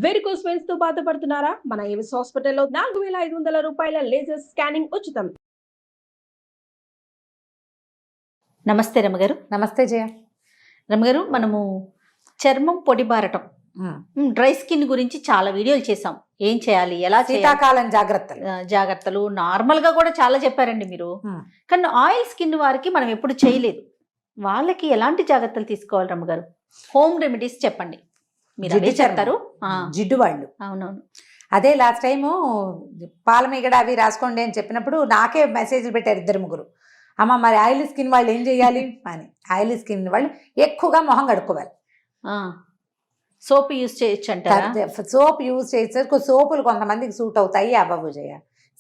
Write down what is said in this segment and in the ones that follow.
Varicose veins తో బాధపడుతున్నారా? మన ఏవిస్ హాస్పిటల్లో 4500 రూపాయల లేజర్ స్కానింగ్ ఉచితం. నమస్తే రమగారు. నమస్తే జయ. రమగారు, మనము చర్మం పొడి బారటం, డ్రై స్కిన్ గురించి చాలా వీడియోలు చేసాం. ఏం చేయాలి, ఎలా శీతాకాలం జాగ్రత్తలు నార్మల్ గా కూడా చాలా చెప్పారండి మీరు. కానీ ఆయిల్ స్కిన్ వారికి మనం ఎప్పుడు చేయలేదు. వాళ్ళకి ఎలాంటి జాగ్రత్తలు తీసుకోవాలి రమగారు? హోమ్ రెమెడీస్ చెప్పండి. మీరు అదే చెప్తారు. జిడ్డు వాళ్ళు. అవునవును. అదే లాస్ట్ టైము పాలమీగడ అవి రాసుకోండి అని చెప్పినప్పుడు నాకే మెసేజ్లు పెట్టారు 2-3. అమ్మ మరి ఆయిల్ స్కిన్ వాళ్ళు ఏం చేయాలి అని. ఆయిల్ స్కిన్ వాళ్ళు ఎక్కువగా మొహం కడుక్కోవాలి. సోప్ యూజ్ చేయొచ్చు అంటారా? సోప్ యూజ్ చేయొచ్చు. సోపులు కొంతమందికి సూట్ అవుతాయి, అవ్వవు జయ.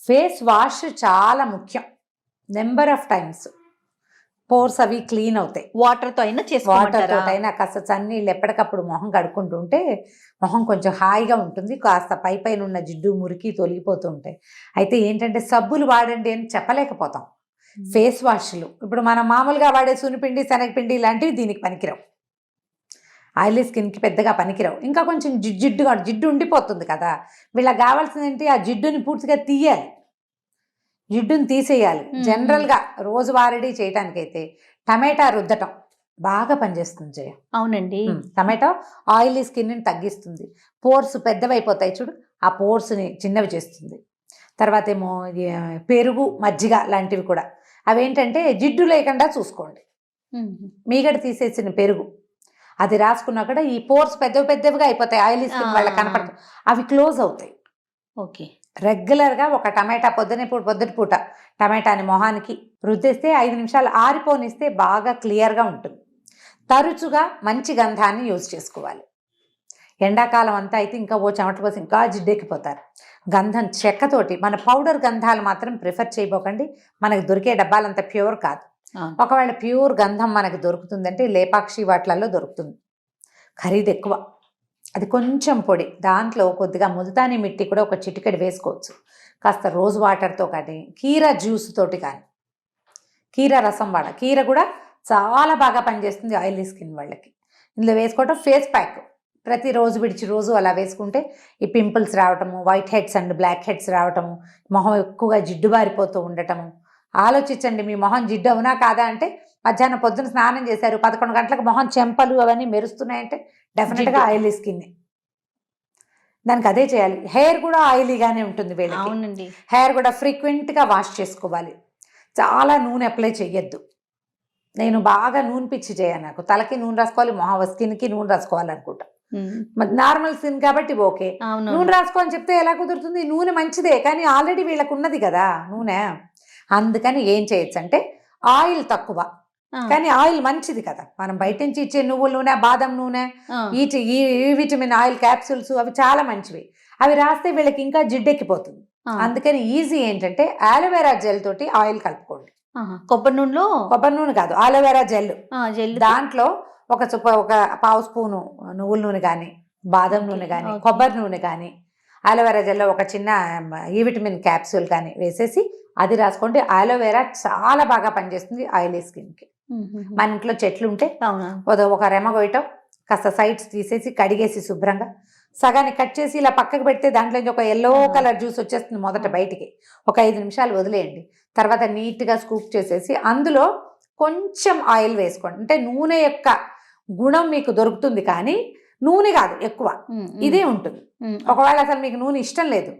ఫేస్ వాష్ చాలా ముఖ్యం. నెంబర్ ఆఫ్ టైమ్స్ పోర్స్ అవి క్లీన్ అవుతాయి. వాటర్తో అయినా కాస్త చన్నీళ్ళు ఎప్పటికప్పుడు మొహం కడుక్కుంటుంటే మొహం కొంచెం హాయిగా ఉంటుంది. కాస్త పైన ఉన్న జిడ్డు మురికి తొలగిపోతూ ఉంటాయి. అయితే ఏంటంటే సబ్బులు వాడండి అని చెప్పలేకపోతాం. ఫేస్ వాష్లు ఇప్పుడు మనం మామూలుగా వాడే సునిపిండి, శనగపిండి ఇలాంటివి దీనికి పనికిరావు. ఆయిలీ స్కిన్కి పెద్దగా పనికిరావు. ఇంకా కొంచెం జిడ్డు ఉండిపోతుంది కదా. వీళ్ళకి కావాల్సింది ఏంటి, ఆ జిడ్డుని పూర్తిగా తీయాలి, జిడ్డుని తీసేయాలి. జనరల్గా రోజు వారడీ చేయడానికైతే టమాటా రుద్దటం బాగా పనిచేస్తుంది జయ. అవునండి. టమాటో ఆయిలీ స్కిన్ని తగ్గిస్తుంది. పోర్స్ పెద్దవైపోతాయి చూడు, ఆ పోర్స్ని చిన్నవి చేస్తుంది. తర్వాత ఏమో పెరుగు, మజ్జిగ లాంటివి కూడా. అవేంటంటే జిడ్డు లేకుండా చూసుకోండి. మీగడ తీసేసిన పెరుగు అది రాసుకున్నా కూడా ఈ పోర్స్ పెద్దవిగా అయిపోతాయి. ఆయిలీ స్కిన్ వాళ్ళకి కనపడతాయి, అవి క్లోజ్ అవుతాయి. ఓకే. రెగ్యులర్గా ఒక టమాటా పొద్దుటి పూట టమాటాని మొహానికి రుద్దేస్తే 5 నిమిషాలు ఆరిపోనిస్తే బాగా క్లియర్గా ఉంటుంది. తరచుగా మంచి గంధాన్ని యూజ్ చేసుకోవాలి. ఎండాకాలం అంతా అయితే ఇంకా చెమట పోసి ఇంకా జిడ్డెక్కిపోతారు. గంధం చెక్కతోటి, మన పౌడర్ గంధాలు మాత్రం ప్రిఫర్ చేయబోకండి. మనకు దొరికే డబ్బాలంత ప్యూర్ కాదు. ఒకవేళ ప్యూర్ గంధం మనకు దొరుకుతుందంటే లేపాక్షి వాటిలలో దొరుకుతుంది. ఖరీదు ఎక్కువ. అది కొంచెం పొడి, దాంట్లో కొద్దిగా ముల్తానీ మిట్టి కూడా ఒక చిటికెడు వేసుకోవచ్చు. కాస్త రోజ్ వాటర్తో కానీ, కీరా జ్యూస్ తోటి కానీ, కీరా రసం కీర కూడా చాలా బాగా పనిచేస్తుంది ఆయిలీ స్కిన్ వాళ్ళకి. ఇందులో వేసుకోవటం ఫేస్ ప్యాక్ ప్రతిరోజు విడిచి రోజు అలా వేసుకుంటే ఈ పింపుల్స్ రావటము, white heads and black heads రావటము, మొహం ఎక్కువగా జిడ్డు బారిపోతూ ఉండటము. ఆలోచించండి, మీ మొహం జిడ్డు అవునా కాదా అంటే మధ్యాహ్నం పొద్దున స్నానం చేశారు, 11 గంటలకు మొహం చెంపలు అవన్నీ మెరుస్తున్నాయంటే డెఫినెట్గా ఆయిలీ స్కిన్. దానికి అదే చేయాలి. హెయిర్ కూడా ఆయిలీగానే ఉంటుంది వీళ్ళకి. అవునండి. హెయిర్ కూడా ఫ్రీక్వెంట్గా వాష్ చేసుకోవాలి. చాలా నూనె అప్లై చెయ్యొద్దు. నేను బాగా నూనె పిచ్చి చేయను. నాకు తలకి నూనె రాసుకోవాలి, మొహం స్కిన్కి నూనె రాసుకోవాలనుకుంటా. నార్మల్ స్కిన్ కాబట్టి ఓకే. నూనె రాసుకోని చెప్తే ఎలా కుదురుతుంది? నూనె మంచిదే, కానీ ఆల్రెడీ వీళ్ళకు ఉన్నది కదా నూనె. అందుకని ఏం చేయొచ్చు అంటే ఆయిల్ తక్కువ, కానీ ఆయిల్ మంచిది కదా. మనం బయట నుంచి ఇచ్చే నువ్వుల నూనె, బాదం నూనె, ఈ విటమిన్ ఆయిల్ క్యాప్సూల్స్ అవి చాలా మంచివి. అవి రాస్తే వీళ్ళకి ఇంకా జిడ్డెక్కిపోతుంది. అందుకని ఈజీ ఏంటంటే ఆలోవెరా జెల్ తోటి ఆయిల్ కలుపుకోండి. కొబ్బరి నూనె కాదు, ఆలోవెరా జెల్. దాంట్లో ఒక పావు స్పూను నువ్వుల నూనె కానీ, బాదం నూనె కానీ, కొబ్బరి నూనె కానీ, ఆలోవెరా జెల్లో ఒక చిన్న ఈ విటమిన్ క్యాప్సూల్ కానీ వేసేసి అది రాసుకోండి. ఆలోవెరా చాలా బాగా పనిచేస్తుంది ఆయిలీ స్కిన్కి. మన ఇంట్లో చెట్లు ఉంటే ఒక రెమ్మ కొయ్యటం, కాస్త సైడ్స్ తీసేసి కడిగేసి శుభ్రంగా సగాన్ని కట్ చేసి ఇలా పక్కకు పెడితే దాంట్లో ఒక ఎల్లో కలర్ జ్యూస్ వచ్చేస్తుంది మొదట బయటికి. ఒక 5 నిమిషాలు వదిలేయండి. తర్వాత నీట్గా స్కూప్ చేసేసి అందులో కొంచెం ఆయిల్ వేసుకోండి. అంటే నూనె యొక్క గుణం మీకు దొరుకుతుంది, కానీ నూనె కాదు ఎక్కువ, ఇదే ఉంటుంది. ఒకవేళ అసలు మీకు నూనె ఇష్టం లేదు,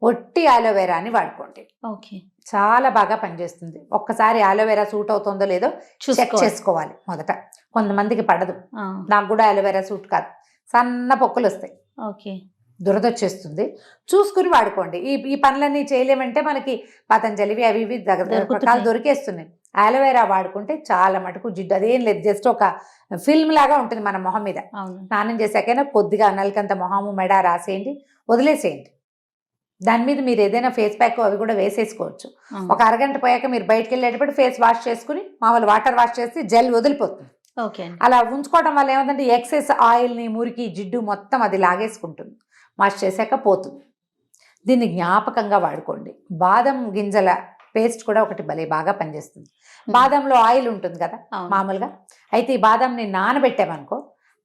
ఒట్టి ఆలోవెరా అని వాడుకోండి. ఓకే, చాలా బాగా పనిచేస్తుంది. ఒక్కసారి ఆలోవెరా సూట్ అవుతుందో లేదో చెక్ చేసుకోవాలి మొదట. కొంతమందికి పడదు. నాకు కూడా ఆలోవెరా సూట్ కాదు, సన్న పొక్కులు వస్తాయి, ఓకే, దురదొచ్చేస్తుంది. చూసుకుని వాడుకోండి. ఈ పనులన్నీ చేయలేమంటే మనకి పతంజలివి అవి ఇవి రకాలు దొరికేస్తున్నాయి. ఆలోవెరా వాడుకుంటే చాలా మటుకు జిడ్డు అదేం లేదు, జస్ట్ ఒక ఫిల్మ్ లాగా ఉంటుంది మన మొహం మీద. స్నానం చేశాకైనా కొద్దిగా నలికంత మొహము మెడ రాసేయండి, వదిలేసేయండి. దాని మీద మీరు ఏదైనా ఫేస్ ప్యాక్ అవి కూడా వేసేసుకోవచ్చు. ఒక అరగంట పోయాక మీరు బయటకు వెళ్ళేటప్పుడు ఫేస్ వాష్ చేసుకుని మామూలు వాటర్ వాష్ చేస్తే జెల్ వదిలిపోతుంది. అలా ఉంచుకోవడం వల్ల ఏమంటే ఎక్సెస్ ఆయిల్ని, మురికి, జిడ్డు మొత్తం అది లాగేసుకుంటుంది. వాష్ చేశాక పోతుంది. దీన్ని జ్ఞాపకంగా వాడుకోండి. బాదం గింజల పేస్ట్ కూడా ఒకటి భలే బాగా పనిచేస్తుంది. బాదంలో ఆయిల్ ఉంటుంది కదా మామూలుగా. అయితే ఈ బాదంని నానబెట్టామనుకో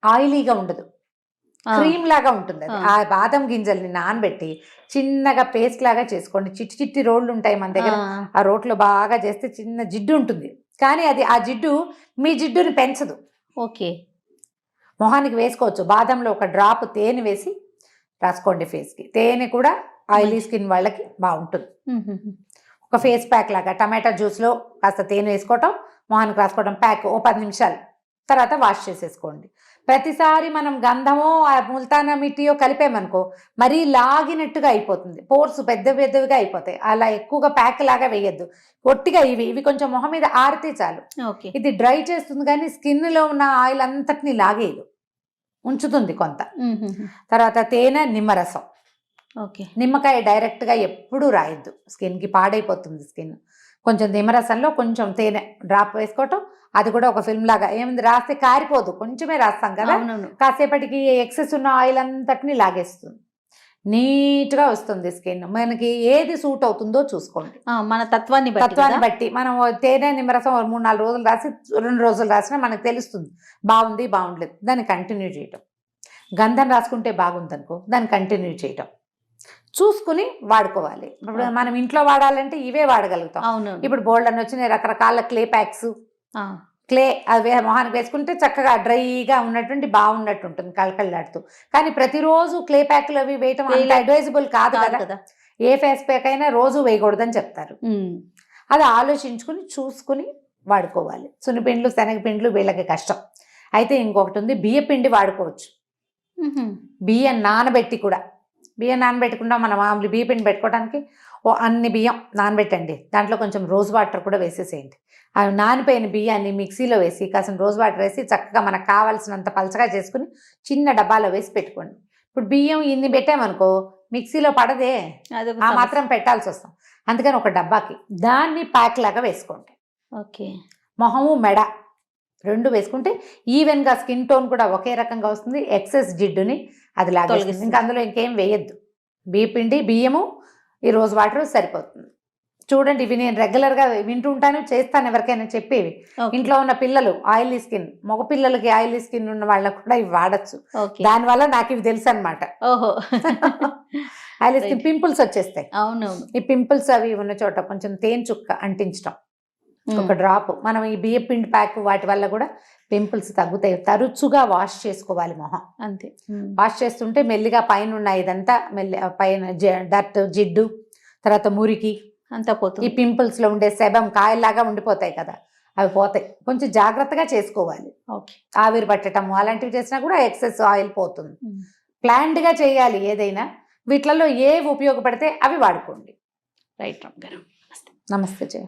ఆయిలీగా ఉండదు. క్రీమ్ లాగా ఉంటుంది అది. ఆ బాదం గింజల్ని నానబెట్టి చిన్నగా పేస్ట్ లాగా చేసుకోండి. చిట్టి చిట్టి రోళ్ళు ఉంటాయి మన దగ్గర, ఆ రోట్లో బాగా చేస్తే చిన్న జిడ్డు ఉంటుంది. కానీ అది ఆ జిడ్డు మీ జిడ్డుని పెంచదు. ఓకే. మొహానికి వేసుకోవచ్చు. బాదంలో ఒక డ్రాప్ తేనె వేసి రాసుకోండి ఫేస్కి. తేనె కూడా ఆయిలీ స్కిన్ వాళ్ళకి బాగుంటుంది. ఒక ఫేస్ ప్యాక్ లాగా టమాటా జ్యూస్లో కాస్త తేనె వేసుకోవటం, మొహానికి రాసుకోవడం ప్యాక్ ఓ 10 నిమిషాలు, తర్వాత వాష్ చేసేసుకోండి. ప్రతిసారి మనం గంధమో ముల్తానా మిట్టియో కలిపామనుకో మరీ లాగినట్టుగా అయిపోతుంది, పోర్స్ పెద్ద పెద్దవిగా అయిపోతాయి. అలా ఎక్కువగా ప్యాక్ లాగా వేయద్దు. ఒట్టిగా ఇవి కొంచెం మొహం మీద ఆరితే చాలు. ఇది డ్రై చేస్తుంది కానీ స్కిన్లో ఉన్న ఆయిల్ అంతటిని లాగేయదు, ఉంచుతుంది కొంత. తర్వాత తేనె, నిమ్మరసం. నిమ్మకాయ డైరెక్ట్గా ఎప్పుడూ రాయొద్దు, స్కిన్కి పాడైపోతుంది స్కిన్. కొంచెం నిమ్మరసంలో కొంచెం తేనె డ్రాప్ వేసుకోవటం, అది కూడా ఒక ఫిల్మ్ లాగా. ఏమైంది రాస్తే కారిపోదు, కొంచెమే రాస్తాం కదా, కాసేపటికి ఎక్సెస్ ఉన్న ఆయిల్ అంతటిని లాగేస్తుంది, నీట్గా వస్తుంది స్కిన్. మనకి ఏది సూట్ అవుతుందో చూసుకోండి, మన తత్వాన్ని బట్టి. మనం తేనె నిమ్మరసం 3-4 రోజులు రాసి 2 రోజులు రాసినా మనకు తెలుస్తుంది బాగుంది బాగుండలేదు, దాన్ని కంటిన్యూ చేయటం. గంధం రాసుకుంటే బాగుందనుకో దాన్ని కంటిన్యూ చేయటం, చూసుకుని వాడుకోవాలి. ఇప్పుడు మనం ఇంట్లో వాడాలంటే ఇవే వాడగలుగుతాం. ఇప్పుడు బోల్డ్ అని వచ్చినాయి రకరకాల క్లే ప్యాక్స్. క్లే అది మొహానికి వేసుకుంటే చక్కగా డ్రైగా ఉన్నటువంటి బాగున్నట్టు ఉంటుంది, కళకళలాడుతూ. కానీ ప్రతిరోజు క్లే ప్యాక్లు అవి వేయటం అంత అడ్వైజబుల్ కాదు కదా. ఏ ఫేస్ ప్యాక్ అయినా రోజు వేయకూడదని చెప్తారు. అది ఆలోచించుకుని చూసుకుని వాడుకోవాలి. సున్నిపిండ్లు, శనగపిండ్లు వీళ్ళకి కష్టం. అయితే ఇంకొకటి ఉంది, బియ్య పిండి వాడుకోవచ్చు. బియ్యం నానబెట్టి కూడా, బియ్యం నానబెట్టకుండా మనం మామూలు బియ్య పిండి పెట్టుకోవడానికి అన్ని బియ్యం నానబెట్టండి, దాంట్లో కొంచెం రోజ్ వాటర్ కూడా వేసేసేయండి. అవి నానిపోయిన బియ్యాన్ని మిక్సీలో వేసి కాసిన రోజ్ వాటర్ వేసి చక్కగా మనకు కావాల్సినంత పలచగా చేసుకుని చిన్న డబ్బాలో వేసి పెట్టుకోండి. ఇప్పుడు బియ్యం ఇన్ని పెట్టామనుకో మిక్సీలో పడదే, ఆ మాత్రం పెట్టాల్సి వస్తాం. అందుకని ఒక డబ్బాకి దాన్ని ప్యాక్ లాగా వేసుకోండి. మొహము మెడ 2 వేసుకుంటే ఈవెన్గా స్కిన్ టోన్ కూడా ఒకే రకంగా వస్తుంది. ఎక్సెస్ జిడ్డుని అది లాగేస్తుంది. ఇంకా అందులో ఇంకేం వేయద్దు, బియ్య పిండి, బియ్యము, ఈ రోజ్ వాటర్ సరిపోతుంది. చూడండి, ఇవి నేను రెగ్యులర్గా వింటూ ఉంటాను, చేస్తాను ఎవరికైనా చెప్పేవి. ఇంట్లో ఉన్న పిల్లలు ఆయిలీ స్కిన్, మగ పిల్లలకి ఆయిలీ స్కిన్ ఉన్న వాళ్ళకు కూడా ఇవి వాడచ్చు. దానివల్ల నాకు ఇవి తెలుసు అనమాట. ఆయిలీ స్కిన్ పింపుల్స్ వచ్చేస్తాయి. ఈ పింపుల్స్ అవి ఉన్న చోట కొంచెం తేనె చుక్క అంటించడం, ఒక డ్రాప్. మనం ఈ బియ్య పిండి ప్యాక్ వాటి వల్ల కూడా పింపుల్స్ తగ్గుతాయి. తరచుగా వాష్ చేసుకోవాలి మొహం, అంతే. వాష్ చేస్తుంటే మెల్లిగా పైన ఉన్న ఇదంతా పైన డర్ట్, జిడ్డు, తర్వాత మురికి అంతా పోతుంది. ఈ పింపుల్స్ లో ఉండే సెబం కాయల్లాగా ఉండిపోతాయి కదా, అవి పోతాయి. కొంచెం జాగ్రత్తగా చేసుకోవాలి. ఆవిరి పట్టడం అలాంటివి చేసినా కూడా ఎక్సెస్ ఆయిల్ పోతుంది. ప్లాన్డ్ గా చేయాలి ఏదైనా. వీటిలలో ఏవి ఉపయోగపడితే అవి వాడుకోండి. రైట్ రామ్ గారు, నమస్తే జయ.